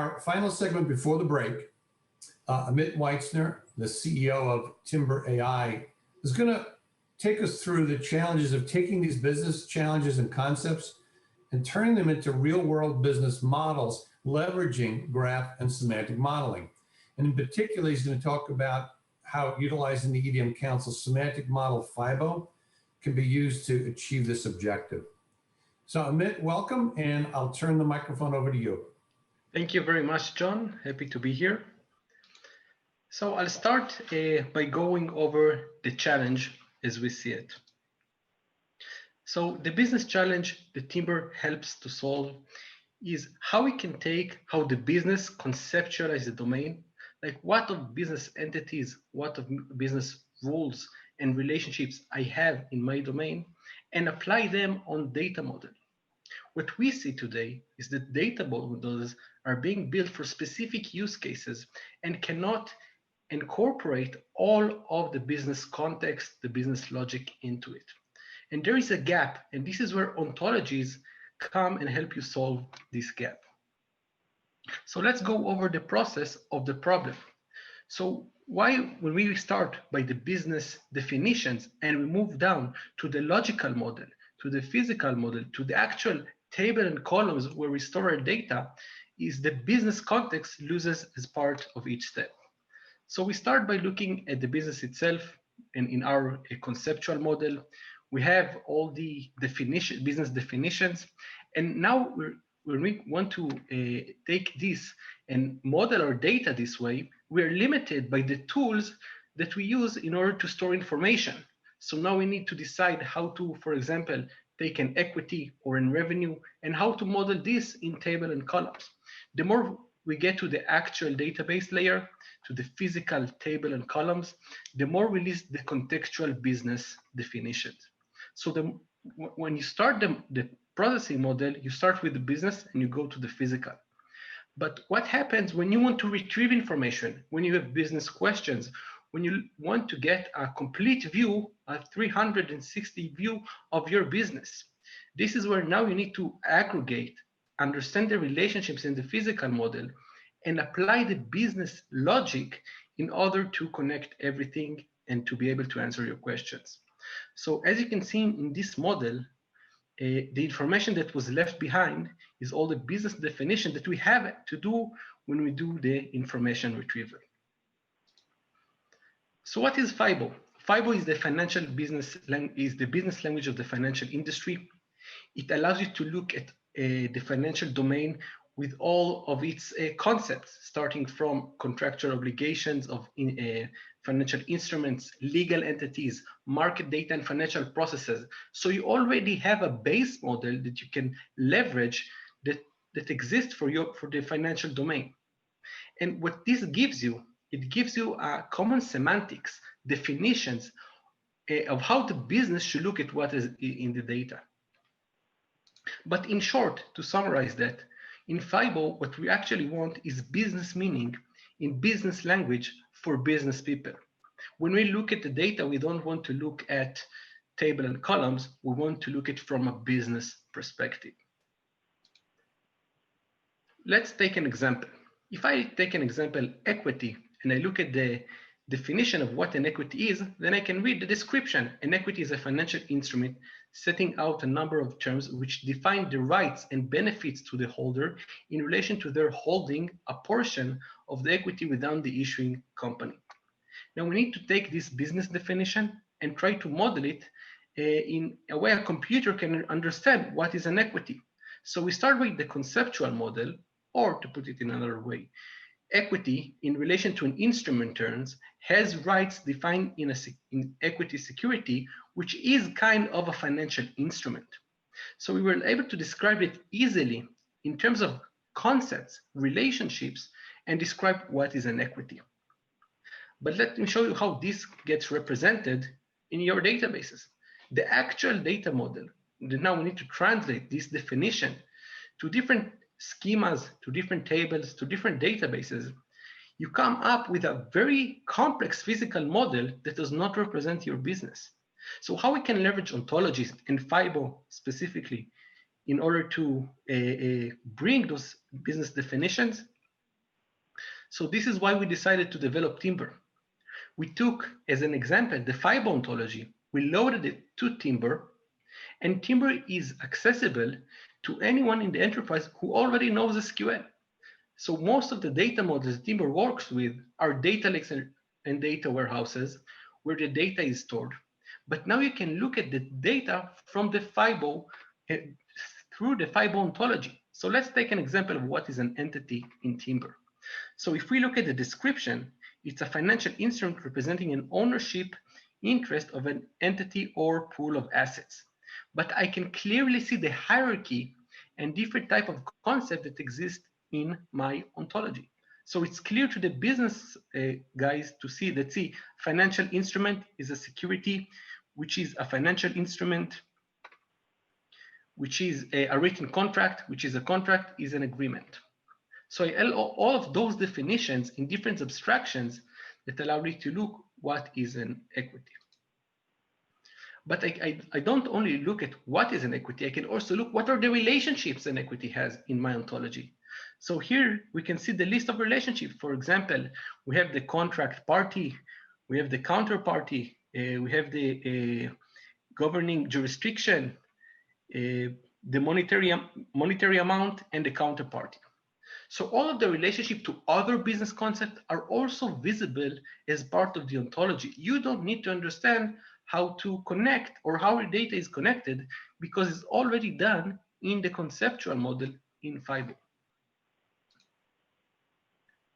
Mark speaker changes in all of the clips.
Speaker 1: our final segment before the break, Amit Weitzner, the CEO of Timbr.ai, is going to take us through the challenges of taking these business challenges and concepts and turning them into real-world business models, leveraging graph and semantic modeling. And in particular, he's going to talk about how utilizing the EDM Council semantic model FIBO can be used to achieve this objective. So Amit, welcome, and I'll turn the microphone over to you.
Speaker 2: Thank you very much, John. Happy to be here. So I'll start by going over the challenge as we see it. So the business challenge that Timbr helps to solve is how we can take how the business conceptualize the domain, like what of business entities, what of business rules and relationships I have in my domain, and apply them on data model. What we see today is that data models are being built for specific use cases and cannot incorporate all of the business context, the business logic into it. And there is a gap, and this is where ontologies come and help you solve this gap. So let's go over the process of the problem. So when we start by the business definitions and we move down to the logical model, to the physical model, to the actual table and columns where we store our data, is the business context loses as part of each step. So we start by looking at the business itself, and in our conceptual model, we have all the business definitions. And now when we want to take this and model our data this way, we're limited by the tools that we use in order to store information. So now we need to decide how to, for example, take an equity or in revenue and how to model this in table and columns. The more we get to the actual database layer, to the physical table and columns, the more we list the contextual business definitions. So when you start the processing model, you start with the business and you go to the physical. But what happens when you want to retrieve information, when you have business questions, when you want to get a complete view, a 360 view of your business? This is where now you need to aggregate, understand the relationships in the physical model, and apply the business logic in order to connect everything and to be able to answer your questions. So as you can see in this model, the information that was left behind is all the business definition that we have to do when we do the information retrieval. So what is FIBO? FIBO is the business language of the financial industry. It allows you to look at the financial domain with all of its concepts, starting from contractual obligations of financial instruments, legal entities, market data, and financial processes. So you already have a base model that you can leverage that exists for the financial domain. And what this gives you, it gives you a common semantics, definitions of how the business should look at what is in the data. But in short, to summarize that, in FIBO, what we actually want is business meaning in business language for business people. When we look at the data, we don't want to look at table and columns. We want to look at it from a business perspective. Let's take an example. If I take an example, equity, and I look at the definition of what an equity is, then I can read the description. An equity is a financial instrument setting out a number of terms which define the rights and benefits to the holder in relation to their holding a portion of the equity within the issuing company. Now we need to take this business definition and try to model it in a way a computer can understand what is an equity. So we start with the conceptual model, or to put it in another way, equity in relation to an instrument terms has rights defined in equity security, which is kind of a financial instrument. So we were able to describe it easily in terms of concepts, relationships, and describe what is an equity. But let me show you how this gets represented in your databases. The actual data model, now we need to translate this definition to different schemas, to different tables, to different databases. You come up with a very complex physical model that does not represent your business. So how we can leverage ontologies and FIBO specifically in order to bring those business definitions So this is why we decided to develop Timbr. We took, as an example, the FIBO ontology. We loaded it to Timbr, and Timbr is accessible to anyone in the enterprise who already knows SQL. So most of the data models Timbr works with are data lakes and data warehouses where the data is stored. But now you can look at the data from the FIBO through the FIBO ontology. So let's take an example of what is an entity in Timbr. So if we look at the description, it's a financial instrument representing an ownership interest of an entity or pool of assets. But I can clearly see the hierarchy and different type of concept that exist in my ontology. So it's clear to the business guys to see that, financial instrument is a security, which is a financial instrument, which is a written contract, which is a contract, is an agreement. So all of those definitions in different abstractions that allow me to look what is an equity. But I don't only look at what is an equity, I can also look what are the relationships an equity has in my ontology. So here we can see the list of relationships. For example, we have the contract party, we have the counterparty, we have the governing jurisdiction, the monetary amount, and the counterparty. So all of the relationship to other business concepts are also visible as part of the ontology. You don't need to understand how to connect or how your data is connected because it's already done in the conceptual model in FIBO.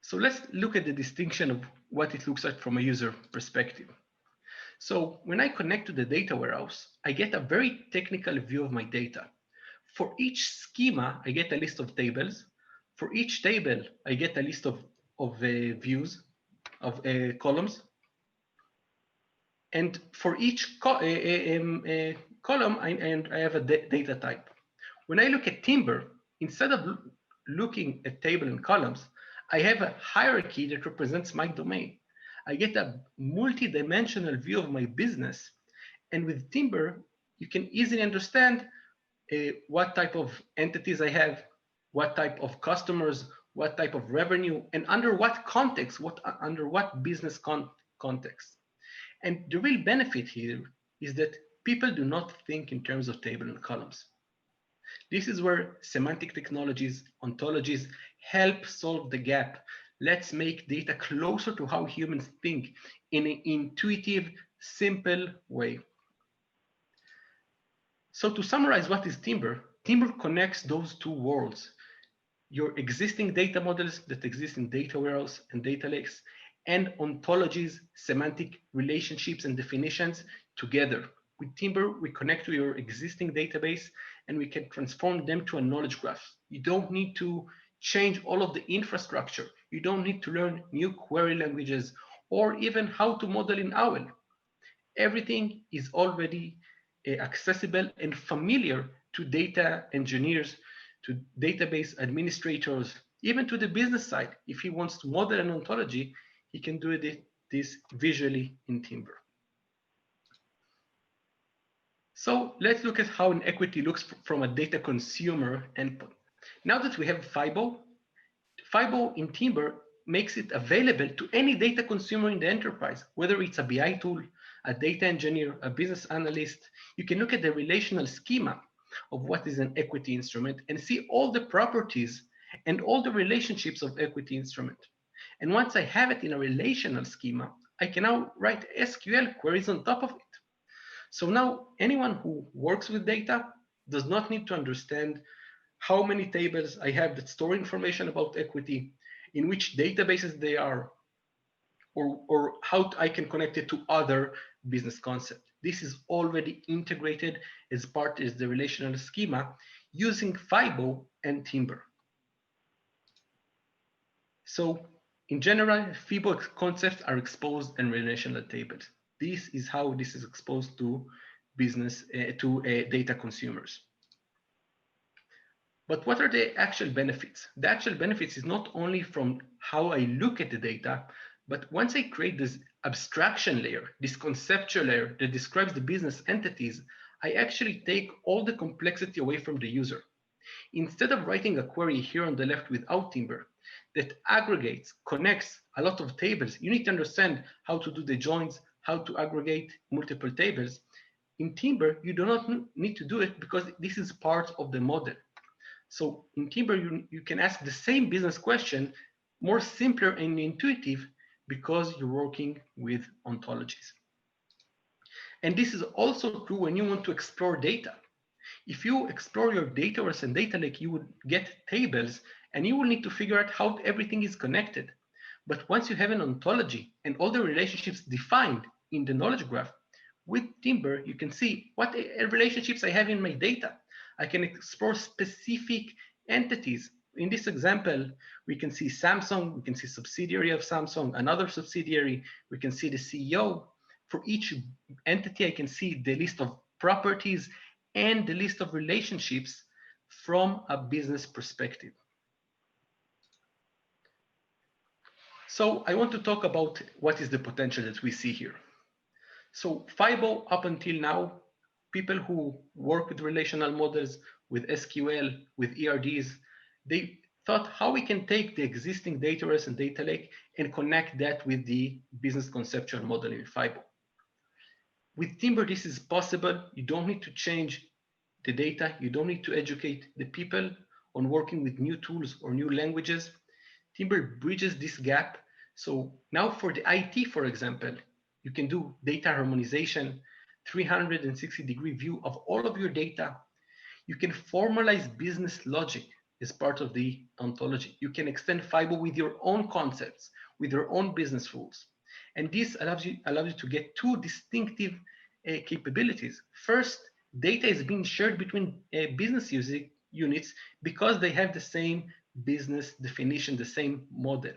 Speaker 2: So let's look at the distinction of what it looks like from a user perspective. So when I connect to the data warehouse, I get a very technical view of my data. For each schema, I get a list of tables. For each table, I get a list of views, of columns. And for each column, I have a data type. When I look at Timbr, instead of looking at table and columns, I have a hierarchy that represents my domain. I get a multi-dimensional view of my business. And with Timbr, you can easily understand what type of entities I have, what type of customers, what type of revenue, and under what context, under what business context. And the real benefit here is that people do not think in terms of table and columns. This is where semantic technologies, ontologies help solve the gap. Let's make data closer to how humans think in an intuitive, simple way. So to summarize what is Timbr, Timbr connects those two worlds, your existing data models that exist in data warehouse and data lakes, and ontologies, semantic relationships and definitions together. With Timbr, we connect to your existing database and we can transform them to a knowledge graph. You don't need to change all of the infrastructure. You don't need to learn new query languages or even how to model in OWL. Everything is already accessible and familiar to data engineers, to database administrators, even to the business side. If he wants to model an ontology, he can do this visually in Timbr. So let's look at how an equity looks from a data consumer endpoint. Now that we have FIBO in Timbr makes it available to any data consumer in the enterprise, whether it's a BI tool, a data engineer, a business analyst. You can look at the relational schema of what is an equity instrument and see all the properties and all the relationships of equity instrument. And once I have it in a relational schema, I can now write SQL queries on top of it. So now anyone who works with data does not need to understand how many tables I have that store information about equity, in which databases they are, or how I can connect it to other business concepts. This is already integrated as part of the relational schema using FIBO and Timbr. So in general, FIBO concepts are exposed in relational tables. This is how this is exposed to business, data consumers. But what are the actual benefits? The actual benefits is not only from how I look at the data, but once I create this abstraction layer, this conceptual layer that describes the business entities, I actually take all the complexity away from the user. Instead of writing a query here on the left without Timbr, that aggregates, connects a lot of tables. You need to understand how to do the joins, how to aggregate multiple tables. In Timbr, you do not need to do it because this is part of the model. So in Timbr, you can ask the same business question more simpler and intuitive because you're working with ontologies. And this is also true when you want to explore data. If you explore your data warehouse and data lake, you would get tables and you will need to figure out how everything is connected. But once you have an ontology and all the relationships defined in the knowledge graph, with Timbr, you can see what relationships I have in my data. I can explore specific entities. In this example, we can see Samsung, we can see subsidiary of Samsung, another subsidiary, we can see the CEO. For each entity, I can see the list of properties and the list of relationships from a business perspective. So I want to talk about what is the potential that we see here. So FIBO, up until now, people who work with relational models, with SQL, with ERDs, they thought how we can take the existing data warehouse and data lake and connect that with the business conceptual model in FIBO. With Timbr, this is possible. You don't need to change the data. You don't need to educate the people on working with new tools or new languages. Timbr bridges this gap. So now for the IT, for example, you can do data harmonization, 360-degree view of all of your data. You can formalize business logic as part of the ontology. You can extend FIBO with your own concepts, with your own business rules. And this allows you to get two distinctive capabilities. First, data is being shared between business units because they have the same business definition, the same model.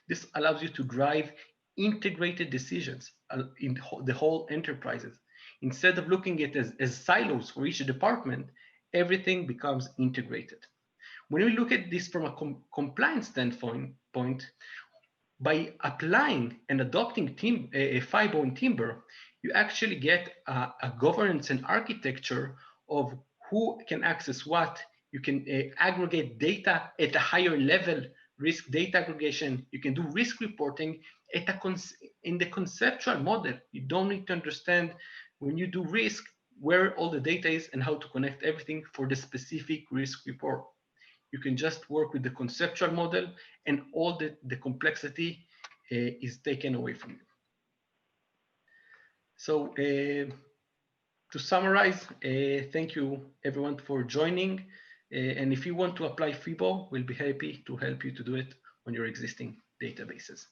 Speaker 2: This allows you to drive integrated decisions in the whole enterprises. Instead of looking at it as silos for each department, everything becomes integrated. When we look at this from a compliance standpoint, by applying and adopting FIBO and Timbr, you actually get a governance and architecture of who can access what. You can aggregate data at a higher level, risk data aggregation. You can do risk reporting in the conceptual model. You don't need to understand when you do risk where all the data is and how to connect everything for the specific risk report. You can just work with the conceptual model and all the complexity is taken away from you. So to summarize, thank you everyone for joining. And if you want to apply FIBO, we'll be happy to help you to do it on your existing databases.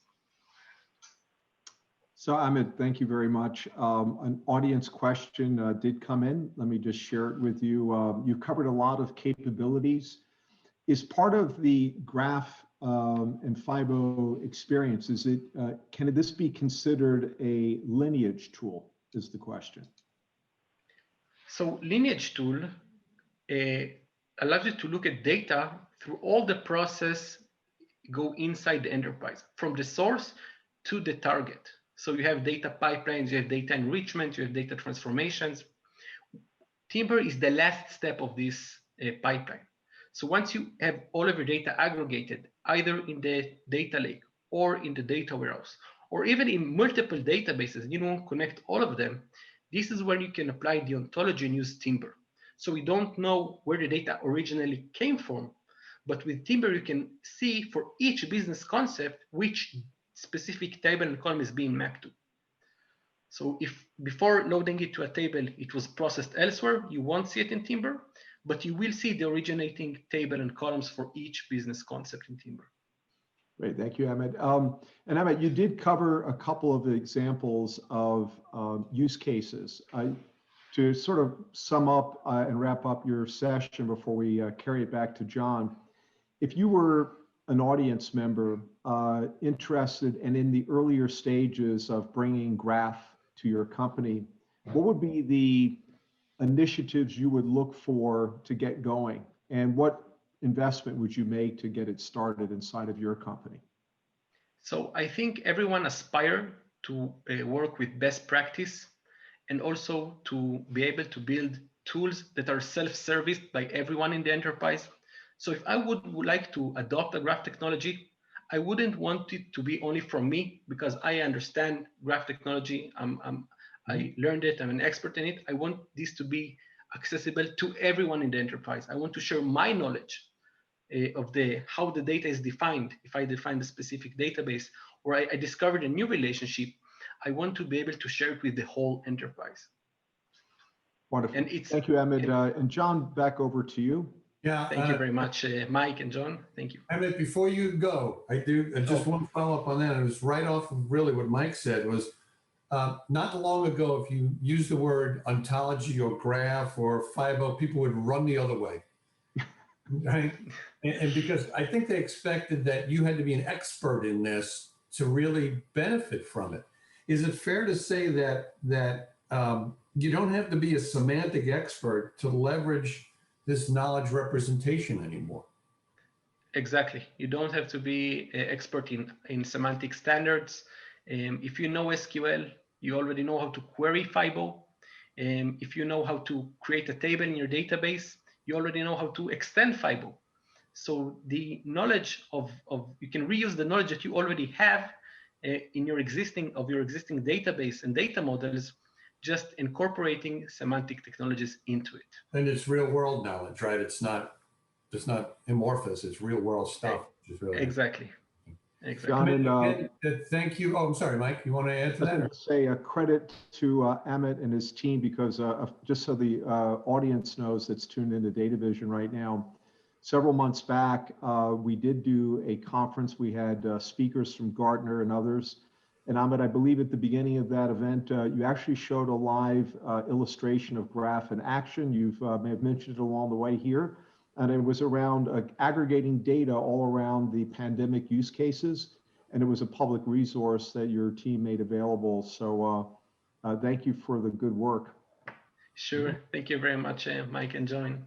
Speaker 3: So Amit, thank you very much. An audience question did come in. Let me just share it with you. You covered a lot of capabilities. Is part of the graph and FIBO experience, can this be considered a lineage tool is the question.
Speaker 2: So Lineage Tool allows you to look at data through all the process go inside the enterprise, from the source to the target. So you have data pipelines, you have data enrichment, you have data transformations. Timbr is the last step of this pipeline. So once you have all of your data aggregated, either in the data lake or in the data warehouse, or even in multiple databases, you don't connect all of them, this is where you can apply the ontology and use Timbr. So we don't know where the data originally came from, but with Timbr, you can see for each business concept, which specific table and column is being mapped to. So if before loading it to a table, it was processed elsewhere, you won't see it in Timbr, but you will see the originating table and columns for each business concept in Timbr.
Speaker 3: Great, thank you, Amit. And Amit, you did cover a couple of examples of use cases. To sort of sum up and wrap up your session before we carry it back to John, if you were an audience member interested and in the earlier stages of bringing graph to your company, what would be the initiatives you would look for to get going, and what investment would you make to get it started inside of your company?
Speaker 2: So I think everyone aspires to work with best practice and also to be able to build tools that are self-serviced by everyone in the enterprise. So if I would like to adopt a graph technology, I wouldn't want it to be only from me because I understand graph technology. I learned it. I'm an expert in it. I want this to be accessible to everyone in the enterprise. I want to share my knowledge of how the data is defined. If I define a specific database or I discovered a new relationship, I want to be able to share it with the whole enterprise.
Speaker 3: Wonderful.
Speaker 2: And it's,
Speaker 3: Thank you, Amit. And John, back over to you.
Speaker 1: Yeah.
Speaker 2: Thank you very much, Mike and John. Thank you.
Speaker 1: Amit, before you go, I just one follow up on that. It was right off of really what Mike said was not long ago, if you use the word ontology or graph or FIBO, people would run the other way. Right? And because I think they expected that you had to be an expert in this to really benefit from it. Is it fair to say that you don't have to be a semantic expert to leverage this knowledge representation anymore?
Speaker 2: Exactly. You don't have to be an expert in semantic standards. If you know SQL, you already know how to query FIBO. If you know how to create a table in your database, you already know how to extend FIBO. So the knowledge you can reuse the knowledge that you already have in your existing database and data models, just incorporating semantic technologies into it.
Speaker 1: And it's real world knowledge, right? It's not amorphous, it's real world stuff. Which is really
Speaker 2: Exactly.
Speaker 3: John,
Speaker 1: and, thank you. Oh, I'm sorry, Mike, you want to add to that?
Speaker 3: I was going to say a credit to Amit and his team because just so the audience knows that's tuned into DataVision right now, several months back, we did do a conference. We had speakers from Gartner and others. And Amit, I believe at the beginning of that event, you actually showed a live illustration of graph in action. You may have mentioned it along the way here. And it was around aggregating data all around the pandemic use cases. And it was a public resource that your team made available. So thank you for the good work.
Speaker 2: Sure. Thank you very much, Mike and John.